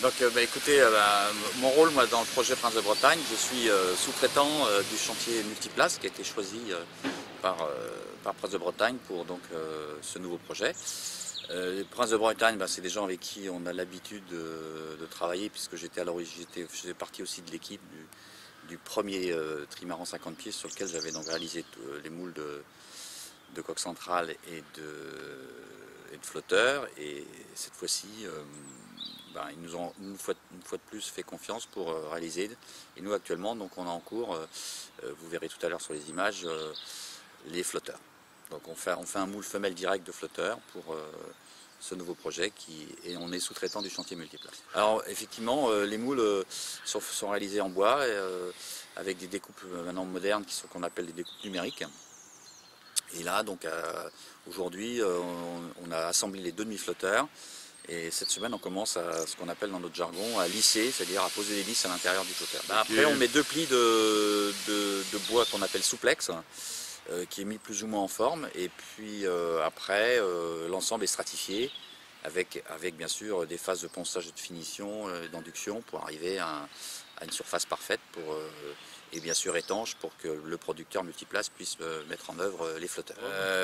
Donc écoutez, mon rôle moi, dans le projet Prince de Bretagne, je suis sous-traitant du chantier Multiplace qui a été choisi par Prince de Bretagne pour donc, ce nouveau projet. Prince de Bretagne, c'est des gens avec qui on a l'habitude de travailler puisque j'étais à l'origine, je faisais partie aussi de l'équipe du premier trimaran 50 pieds sur lequel j'avais donc réalisé les moules de coque centrale et de flotteurs. Et cette fois-ci, ils nous ont une fois de plus fait confiance pour réaliser. Et nous actuellement, donc on a en cours, vous verrez tout à l'heure sur les images, les flotteurs. Donc on fait un moule femelle direct de flotteur pour ce nouveau projet et on est sous-traitant du chantier Multiplace. Alors effectivement, les moules sont réalisés en bois avec des découpes maintenant modernes qu'on appelle des découpes numériques. Et là, donc aujourd'hui, on a assemblé les deux demi-flotteurs. Et cette semaine, on commence à ce qu'on appelle dans notre jargon à lisser, c'est-à-dire à poser des lisses à l'intérieur du flotteur. Après, on met deux plis de bois qu'on appelle souplex, qui est mis plus ou moins en forme. Et puis après, l'ensemble est stratifié avec bien sûr des phases de ponçage et de finition, d'induction pour arriver à une surface parfaite et bien sûr étanche pour que le producteur Multiplace puisse mettre en œuvre les flotteurs.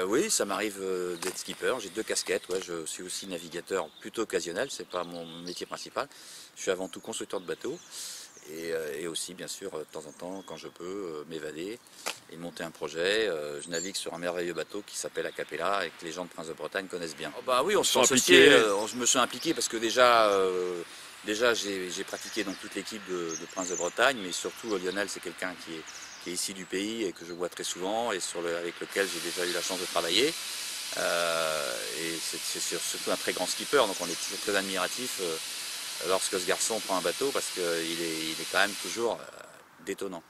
Oui, ça m'arrive d'être skipper, j'ai deux casquettes, ouais, je suis aussi navigateur plutôt occasionnel, c'est pas mon métier principal. Je suis avant tout constructeur de bateaux et aussi bien sûr de temps en temps quand je peux m'évader et monter un projet. Je navigue sur un merveilleux bateau qui s'appelle Acapella et que les gens de Prince de Bretagne connaissent bien. Oh, oui, on se sent impliqué. Je me suis impliqué parce que déjà j'ai pratiqué dans toute l'équipe de Prince de Bretagne, mais surtout Lionel, c'est quelqu'un qui est ici du pays et que je vois très souvent et avec lequel j'ai déjà eu la chance de travailler. Et c'est surtout un très grand skipper, donc on est toujours très admiratif lorsque ce garçon prend un bateau parce qu'il est quand même toujours détonnant.